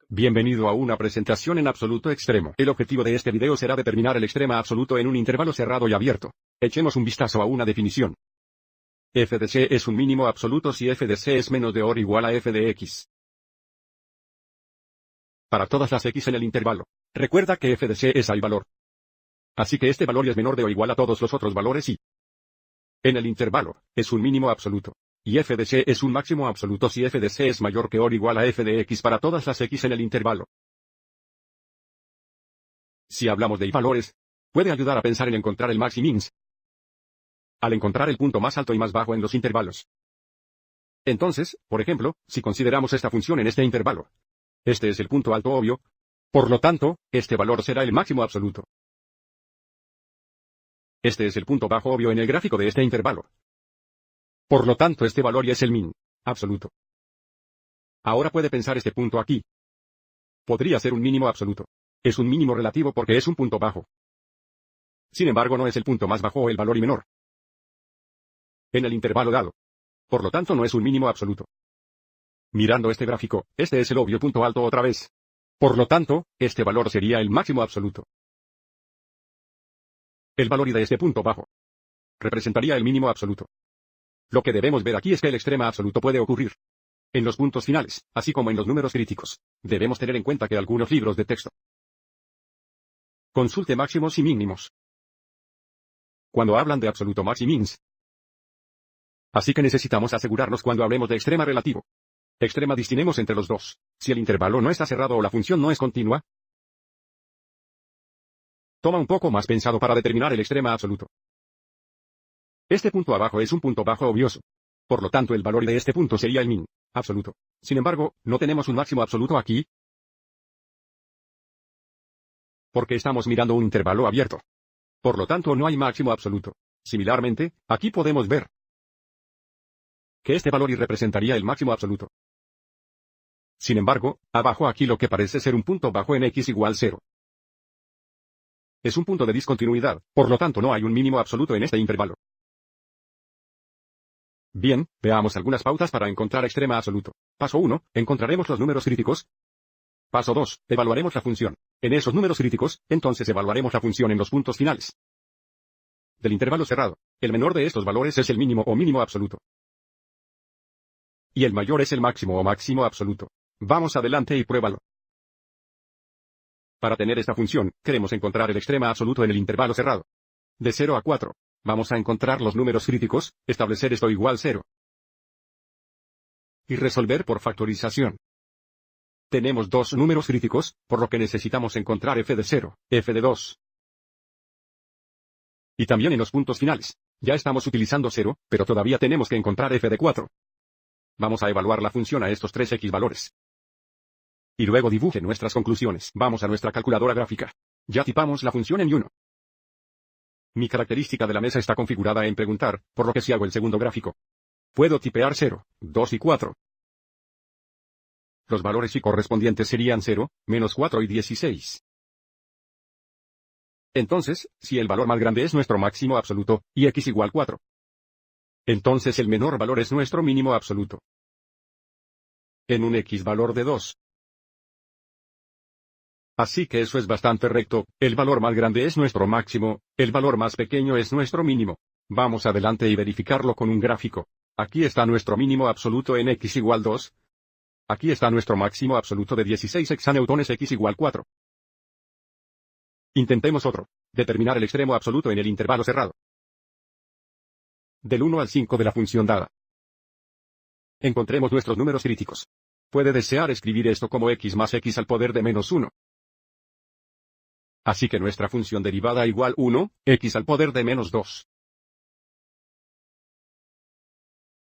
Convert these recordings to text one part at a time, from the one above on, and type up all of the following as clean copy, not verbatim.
Bienvenido a una presentación en absoluto extremo. El objetivo de este video será determinar el extrema absoluto en un intervalo cerrado y abierto. Echemos un vistazo a una definición. F de C es un mínimo absoluto si f de C es menos de o igual a f de x. Para todas las x en el intervalo. Recuerda que f de C es el valor. Así que este valor es menor de o igual a todos los otros valores y en el intervalo, es un mínimo absoluto. Y f de C es un máximo absoluto si f de C es mayor que o igual a f de x para todas las x en el intervalo. Si hablamos de valores, puede ayudar a pensar en encontrar el max y mins, al encontrar el punto más alto y más bajo en los intervalos. Entonces, por ejemplo, si consideramos esta función en este intervalo, este es el punto alto obvio, por lo tanto, este valor será el máximo absoluto. Este es el punto bajo obvio en el gráfico de este intervalo. Por lo tanto, este valor ya es el min absoluto. Ahora puede pensar este punto aquí. Podría ser un mínimo absoluto. Es un mínimo relativo porque es un punto bajo. Sin embargo, no es el punto más bajo o el valor y menor en el intervalo dado. Por lo tanto, no es un mínimo absoluto. Mirando este gráfico, este es el obvio punto alto otra vez. Por lo tanto, este valor sería el máximo absoluto. El valor y de este punto bajo representaría el mínimo absoluto. Lo que debemos ver aquí es que el extrema absoluto puede ocurrir en los puntos finales, así como en los números críticos. Debemos tener en cuenta que algunos libros de texto consulte máximos y mínimos cuando hablan de absoluto max y mins. Así que necesitamos asegurarnos cuando hablemos de extrema relativo. Extrema distinguimos entre los dos. Si el intervalo no está cerrado o la función no es continua, toma un poco más pensado para determinar el extrema absoluto. Este punto abajo es un punto bajo obvioso. Por lo tanto, el valor de este punto sería el min absoluto. Sin embargo, no tenemos un máximo absoluto aquí, porque estamos mirando un intervalo abierto. Por lo tanto, no hay máximo absoluto. Similarmente, aquí podemos ver que este valor y representaría el máximo absoluto. Sin embargo, abajo aquí lo que parece ser un punto bajo en x igual 0. Es un punto de discontinuidad, por lo tanto no hay un mínimo absoluto en este intervalo. Bien, veamos algunas pautas para encontrar extrema absoluto. Paso 1, encontraremos los números críticos. Paso 2, evaluaremos la función. En esos números críticos, entonces evaluaremos la función en los puntos finales del intervalo cerrado. El menor de estos valores es el mínimo o mínimo absoluto. Y el mayor es el máximo o máximo absoluto. Vamos adelante y pruébalo. Para tener esta función, queremos encontrar el extrema absoluto en el intervalo cerrado. De 0 a 4. Vamos a encontrar los números críticos, establecer esto igual 0. Y resolver por factorización. Tenemos dos números críticos, por lo que necesitamos encontrar f de 0, f de 2. Y también en los puntos finales. Ya estamos utilizando 0, pero todavía tenemos que encontrar f de 4. Vamos a evaluar la función a estos 3x valores. Y luego dibuje nuestras conclusiones. Vamos a nuestra calculadora gráfica. Ya tipamos la función en y1. Mi característica de la mesa está configurada en preguntar, por lo que si hago el segundo gráfico, puedo tipear 0, 2 y 4. Los valores y correspondientes serían 0, menos 4 y 16. Entonces, si el valor más grande es nuestro máximo absoluto, y x igual 4. Entonces el menor valor es nuestro mínimo absoluto. En un x valor de 2. Así que eso es bastante recto, el valor más grande es nuestro máximo, el valor más pequeño es nuestro mínimo. Vamos adelante y verificarlo con un gráfico. Aquí está nuestro mínimo absoluto en x igual 2. Aquí está nuestro máximo absoluto de 16 hexanewtones x igual 4. Intentemos otro. Determinar el extremo absoluto en el intervalo cerrado. Del 1 al 5 de la función dada. Encontremos nuestros números críticos. Puede desear escribir esto como x más x al poder de menos 1. Así que nuestra función derivada igual 1, x al poder de menos 2.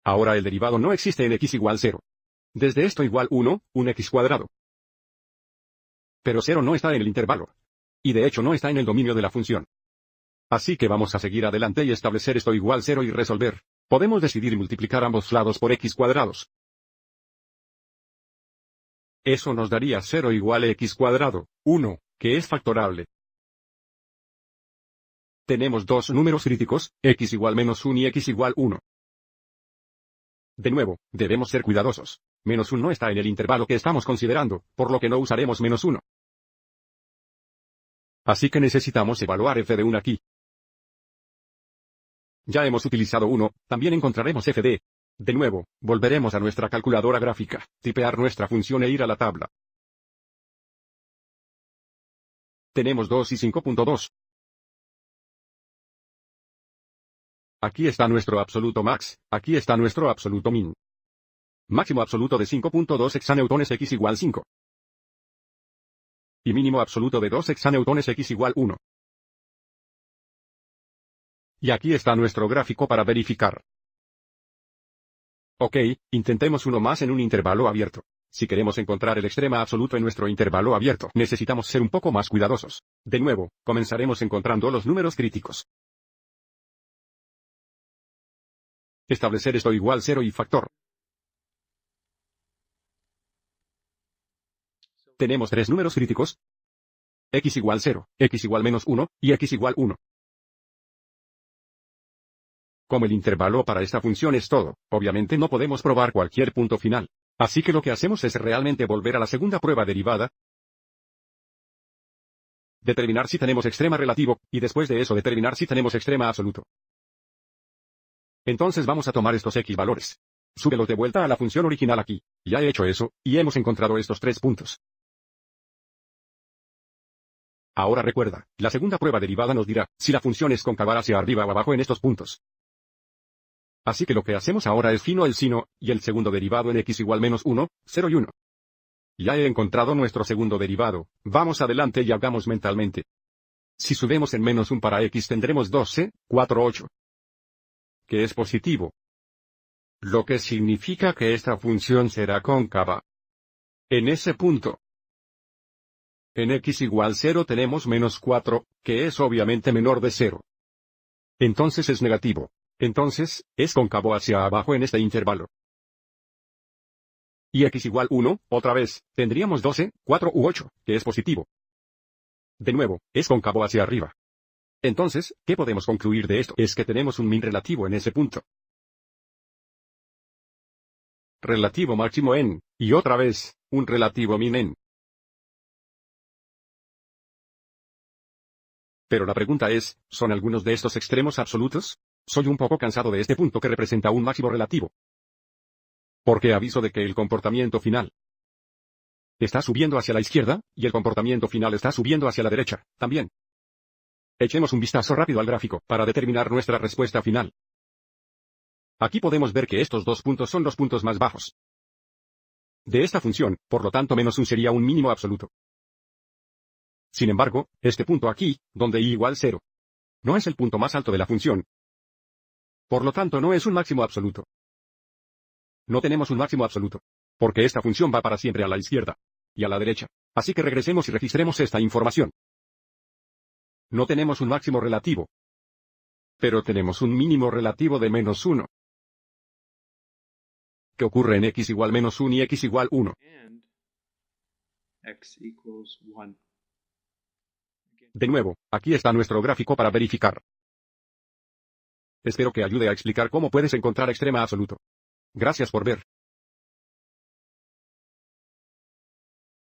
Ahora el derivado no existe en x igual 0. Desde esto igual 1, un x cuadrado. Pero 0 no está en el intervalo. Y de hecho no está en el dominio de la función. Así que vamos a seguir adelante y establecer esto igual 0 y resolver. Podemos decidir multiplicar ambos lados por x cuadrados. Eso nos daría 0 igual a x cuadrado, 1, que es factorable. Tenemos dos números críticos, x igual menos 1 y x igual 1. De nuevo, debemos ser cuidadosos. Menos 1 no está en el intervalo que estamos considerando, por lo que no usaremos menos 1. Así que necesitamos evaluar f de 1 aquí. Ya hemos utilizado 1, también encontraremos f de. De nuevo, volveremos a nuestra calculadora gráfica, tipear nuestra función e ir a la tabla. Tenemos 2 y 5.2. Aquí está nuestro absoluto max, aquí está nuestro absoluto min. Máximo absoluto de 5.2 exaneutones x igual 5. Y mínimo absoluto de 2 exaneutones x igual 1. Y aquí está nuestro gráfico para verificar. Ok, intentemos uno más en un intervalo abierto. Si queremos encontrar el extrema absoluto en nuestro intervalo abierto, necesitamos ser un poco más cuidadosos. De nuevo, comenzaremos encontrando los números críticos. Establecer esto igual 0 y factor. Tenemos tres números críticos. X igual 0, x igual menos 1, y x igual 1. Como el intervalo para esta función es todo, obviamente no podemos probar cualquier punto final. Así que lo que hacemos es realmente volver a la segunda prueba derivada, determinar si tenemos extrema relativo, y después de eso determinar si tenemos extrema absoluto. Entonces vamos a tomar estos x valores. Súbelos de vuelta a la función original aquí. Ya he hecho eso, y hemos encontrado estos tres puntos. Ahora recuerda, la segunda prueba derivada nos dirá si la función es cóncava hacia arriba o abajo en estos puntos. Así que lo que hacemos ahora es fino el sino, y el segundo derivado en x igual menos 1, 0 y 1. Ya he encontrado nuestro segundo derivado, vamos adelante y hagamos mentalmente. Si subimos en menos 1 para x tendremos 12, 4, 8. Que es positivo. Lo que significa que esta función será cóncava. En ese punto. En x igual 0 tenemos menos 4, que es obviamente menor de 0. Entonces es negativo. Entonces, es cóncavo hacia abajo en este intervalo. Y x igual 1, otra vez, tendríamos 12, 4 u 8, que es positivo. De nuevo, es cóncavo hacia arriba. Entonces, ¿qué podemos concluir de esto? Es que tenemos un min relativo en ese punto. Relativo máximo en, y otra vez, un relativo min en. Pero la pregunta es, ¿son algunos de estos extremos absolutos? Soy un poco cansado de este punto que representa un máximo relativo. Porque aviso de que el comportamiento final está subiendo hacia la izquierda, y el comportamiento final está subiendo hacia la derecha, también. Echemos un vistazo rápido al gráfico, para determinar nuestra respuesta final. Aquí podemos ver que estos dos puntos son los puntos más bajos de esta función, por lo tanto menos 1 sería un mínimo absoluto. Sin embargo, este punto aquí, donde y igual 0, no es el punto más alto de la función. Por lo tanto no es un máximo absoluto. No tenemos un máximo absoluto. Porque esta función va para siempre a la izquierda. Y a la derecha. Así que regresemos y registremos esta información. No tenemos un máximo relativo. Pero tenemos un mínimo relativo de menos 1. ¿Qué ocurre en x igual menos 1 y x igual 1? De nuevo, aquí está nuestro gráfico para verificar. Espero que ayude a explicar cómo puedes encontrar extrema absoluto. Gracias por ver.